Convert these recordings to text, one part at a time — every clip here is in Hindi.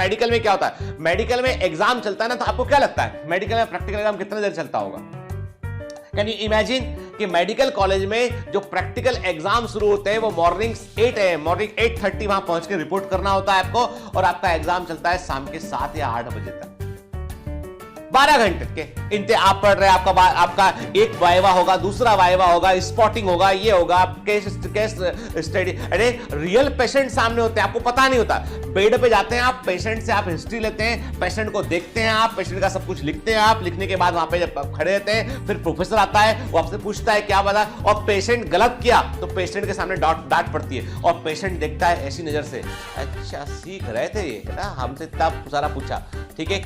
मेडिकल में क्या होता है, मेडिकल में एग्जाम चलता है ना, तो आपको क्या लगता है मेडिकल में प्रैक्टिकल एग्जाम कितने देर चलता होगा? कैन यू इमेजिन कि मेडिकल कॉलेज में जो प्रैक्टिकल एग्जाम शुरू होते हैं वो मॉर्निंग 8 AM, मॉर्निंग 8:30 वहां पहुंच के रिपोर्ट करना होता है आपको, और आपका एग्जाम चलता है शाम के 7 या 8 बजे तक, 12 घंटे के इंते आप पढ़ रहे हैं। आपका एक वाइवा होगा, दूसरा वाइवा होगा, स्पॉटिंग होगा, ये होगा, केस स्टडी। अरे रियल पेशेंट सामने होते हैं, आपको पता नहीं होता। बेड पे जाते हैं आप, पेशेंट से आप हिस्ट्री लेते हैं, पेशेंट को देखते हैं आप, पेशेंट का सब कुछ लिखते हैं आप, लिखने के बाद वहां पे जब खड़े रहते हैं, फिर प्रोफेसर आता है, वो आपसे पूछता है क्या बता, और पेशेंट गलत किया तो पेशेंट के सामने डांट पड़ती है, और पेशेंट देखता है ऐसी नजर से, अच्छा सीख रहे थे ये ना, हमसे इतना सारा पूछा, ठीक है।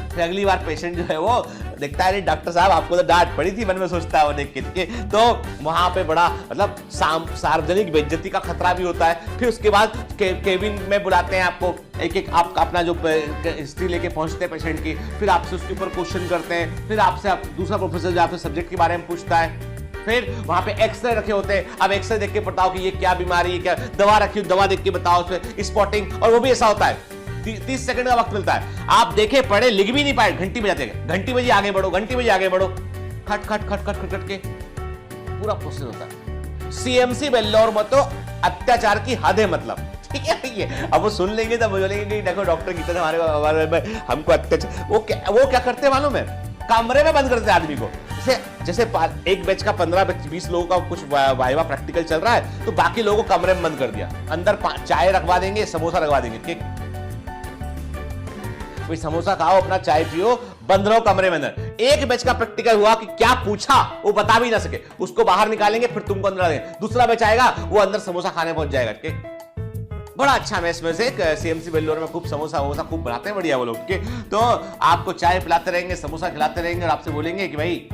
फिर अगली बार पेशेंट जो है वो देखता है डॉक्टर साहब आपको तो डांट पड़ी थी, मन में सोचता है वो देख के, तो वहां पे बड़ा मतलब सार्वजनिक बेइज्जती का खतरा भी होता है। फिर उसके बाद केबिन में बुलाते हैं आपको, एक आपका अपना जो हिस्ट्री लेके पहुंचते हैं पेशेंट की, फिर आपसे उसके ऊपर क्वेश्चन करते हैं, फिर आपसे दूसरा प्रोफेसर जो आपसे सब्जेक्ट के बारे में पूछता है, फिर वहां पे एक्सरे रखे होते हैं, अब एक्सरे देख के बताओ कि ये क्या बीमारी है, क्या दवा रखी, दवा देख के बताओ, उसमें स्पॉटिंग, और वो भी ऐसा होता है 30 सेकंड का वक्त मिलता है, आप देखे पढ़े लिख भी नहीं पाए, घंटी बजाते हैं, घंटी बजी आगे बढ़ो, घंटी बजी आगे बढ़ो, खट खट खट खट खट के पूरा प्रोसेस होता है। सीएमसी बेल्लोर में तो अत्याचार की हद है, मतलब ठीक है। अब वो सुन लेंगे तब बोलेंगे कि देखो डॉक्टर की तरह हमारे हमको अत्याचार, वो क्या करते मालूम है, कमरे में बंद करते आदमी को। जैसे एक बैच का 15-20 लोगों का कुछ वाइवा प्रैक्टिकल चल रहा है, तो बाकी लोगों को कमरे में बंद कर दिया, अंदर चाय रखवा देंगे, समोसा रखवा देंगे, ठीक, कोई समोसा खाओ, अपना चाय पियो, बंद रहो कमरे में अंदर। एक बैच का प्रैक्टिकल हुआ कि क्या पूछा वो बता भी ना सके, उसको बाहर निकालेंगे, फिर तुमको अंदर डालेंगे, दूसरा बैच आएगा वो अंदर समोसा खाने पहुंच जाएगा, ठीक। बड़ा अच्छा मैस में से सीएमसी बेल्लोर में खूब समोसा वोसा खूब बनाते हैं, बढ़िया वो लोग के, तो आपको चाय पिलाते रहेंगे, समोसा खिलाते रहेंगे, और आपसे बोलेंगे कि भाई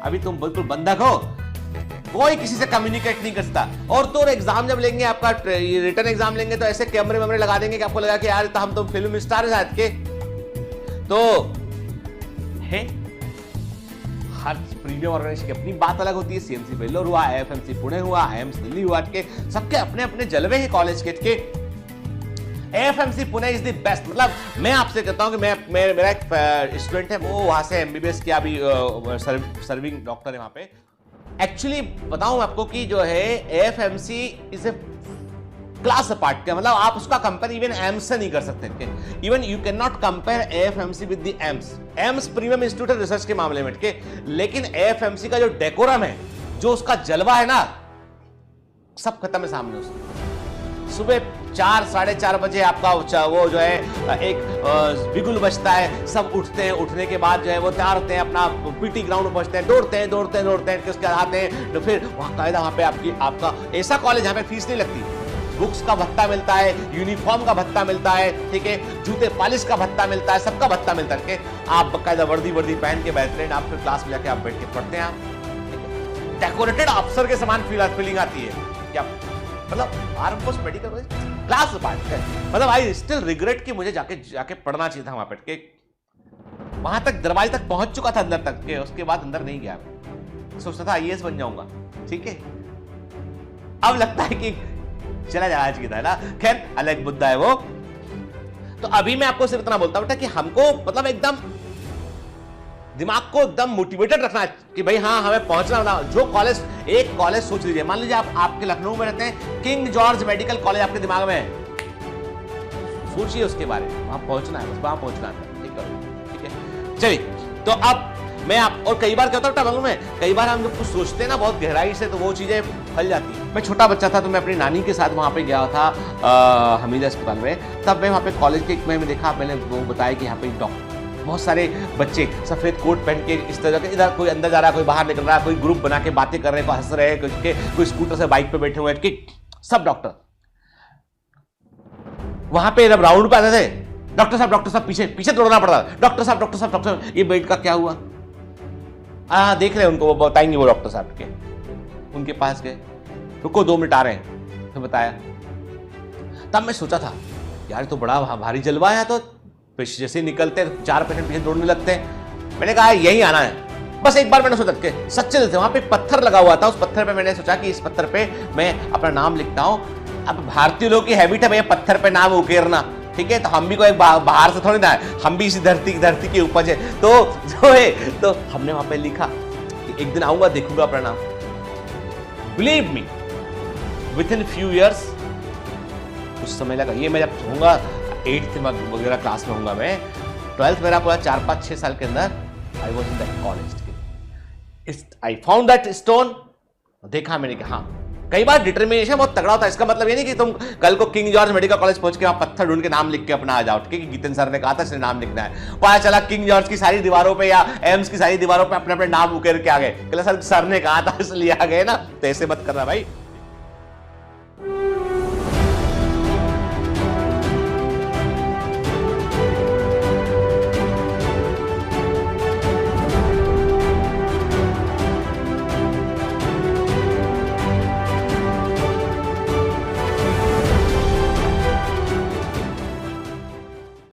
अभी तुम बिल्कुल बंधक हो, कोई किसी से कम्युनिकेट नहीं कर सकता। और तो एग्जाम जब लेंगे, आपका रिटर्न एग्जाम लेंगे, तो ऐसे कैमरे वैमरे लगा देंगे कि आपको लगा कि यार तो हम तो फिल्म स्टार है शायद के, तो है हर प्रीमियम ऑर्गेनाइजेशन की अपनी बात अलग होती है। सीएमसी बेल्लोर हुआ, एएफएमसी पुणे हुआ, आईएम्स दिल्ली हुआ, के सबके अपने अपने जलवे हैं कॉलेज के। AFMC Pune is the best, मतलब मैं आपसे कहता हूं कि मेरा एक स्टूडेंट है, वो वहां से एमबीबीएस किया, अभी सर्विंग डॉक्टर है वहां पे। एक्चुअली बताऊं आपको कि जो है AFMC is a class apart का, मतलब आप उसका कंपेयर इवन एम्स से नहीं कर सकते, even you can not compare AFMC with the AIIMS. AIIMS premium institute है रिसर्च के मामले में, लेकिन एएफएमसी का जो डेकोरम है, जो उसका जलवा है ना, सब खत्म है सामने उसके। सुबह 4 साढ़े 4 बजे आपका वो जो है एक बिगुल बजता है, सब उठते हैं, उठने के बाद जो है वो तैयार होते हैं, अपना पीटी ग्राउंड में पहुंचते हैं, दौड़ते हैं, उसके बाद आते हैं, तो फिर वहां कायदा वहां पे आपका ऐसा कॉलेज जहां पे फीस नहीं लगती, बुक्स का भत्ता मिलता है, यूनिफॉर्म का भत्ता मिलता है, ठीक है, जूते पॉलिश का भत्ता मिलता है, सबका भत्ता मिलता है, आप बकायदा वर्दी पहन के बैठते हैं, आप फिर क्लास में जाके आप बैठ के पढ़ते हैं, आप डेकोरेटेड अफसर के समान फीलिंग आती है क्या, मतलब arm force medical class part है, मतलब आई स्टिल रिग्रेट कि मुझे जाके पढ़ना चाहिए था वहां बैठ के, वहां तक दरवाजे तक पहुंच चुका था अंदर तक के, उसके बाद अंदर नहीं गया, सोचता था आईएएस बन जाऊंगा, ठीक है, अब लगता है कि चला जाना चाहिए था ना, खैर अलग मुद्दा है वो। तो अभी मैं आपको सिर्फ इतना बोलता हूं कि हमको मतलब एकदम दिमाग को एकदम मोटिवेटेड रखना है कि भाई हाँ हमें पहुंचना होगा। जो कॉलेज, एक कॉलेज सोच लीजिए, मान लीजिए आपके लखनऊ में रहते हैं, किंग जॉर्ज मेडिकल कॉलेज आपके दिमाग में है, सोचिए उसके बारे में, वहां पहुंचना है, वहां पहुंचना है, ठीक है। चलिए, तो अब मैं आप, और कई बार कहता हूँ मालूम है, कई बार हम जब कुछ सोचते हैं ना बहुत गहराई से, तो वो चीजें फल जाती है। मैं छोटा बच्चा था तो मैं अपनी नानी के साथ वहां पे गया था हमीदा अस्पताल में, तब मैं वहां पे कॉलेज के में देखा, मैंने वो बताया कि यहाँ पे डॉक्टर, बहुत सारे बच्चे सफेद कोट पहन के इस तरह के, इधर कोई अंदर जा रहा है, कोई बाहर निकल रहा है, कोई ग्रुप बना के बातें कर रहे हैं, कोई हंस रहे हैं, कोई स्कूटर से बाइक पे बैठे हुए हैं, सब डॉक्टर। वहां पे जब राउंड पे आते थे, डॉक्टर साहब पीछे दौड़ना पड़ता था, डॉक्टर साहब ये बेड का क्या हुआ, देख रहे हैं उनको, वो बताएंगे वो डॉक्टर साहब के, उनके पास गए, रुको 2 मिनट आ रहे हैं, तो बताया। तब मैं सोचा था यार तो बड़ा भारी जलवा है, तो जैसे निकलते 4 पेशेंट पीछे दौड़ने लगते हैं, मैंने कहा यही आना है। बस एक बार मैंने सोचा कि सच्चे दिल से, वहां पे पत्थर लगा हुआ था, उस पत्थर पे मैंने सोचा कि इस पत्थर पे मैं अपना नाम लिखता हूं, अब भारतीय लोगों की हैबिट है भैया पत्थर पे नाम उकेरना, ठीक है। तो हम भी कोई बाहर से थोड़ी ना है, हम भी इसी धरती की उपज है। तो जो है तो हमने वहां पे लिखा कि एक दिन आऊंगा देखूंगा प्रणाम। Believe me with in few years, कुछ समय लगा। ये मैं जब होऊंगा 8th वगैरह क्लास में होऊंगा, मैं 12th मेरा पूरा 4-5-6 साल के अंदर I was in that college. I found that stone, देखा मैंने कि हाँ, कई बार डिटर्मिनेशन बहुत तगड़ा होता है। इसका मतलब ये नहीं कि तुम कल को किंग जॉर्ज मेडिकल कॉलेज पहुंच के वहां पत्थर ढूंढ के नाम लिख के अपना आ जाओ, ठीक है, कि गीतन सर ने कहा था इसलिए नाम लिखना है। पता चला किंग जॉर्ज की सारी दीवारों पे या एम्स की सारी दीवारों पे अपने अपने नाम उकेर के आ गए, सर ने कहा था इसलिए आ गए ना। तो ऐसे मत करना भाई।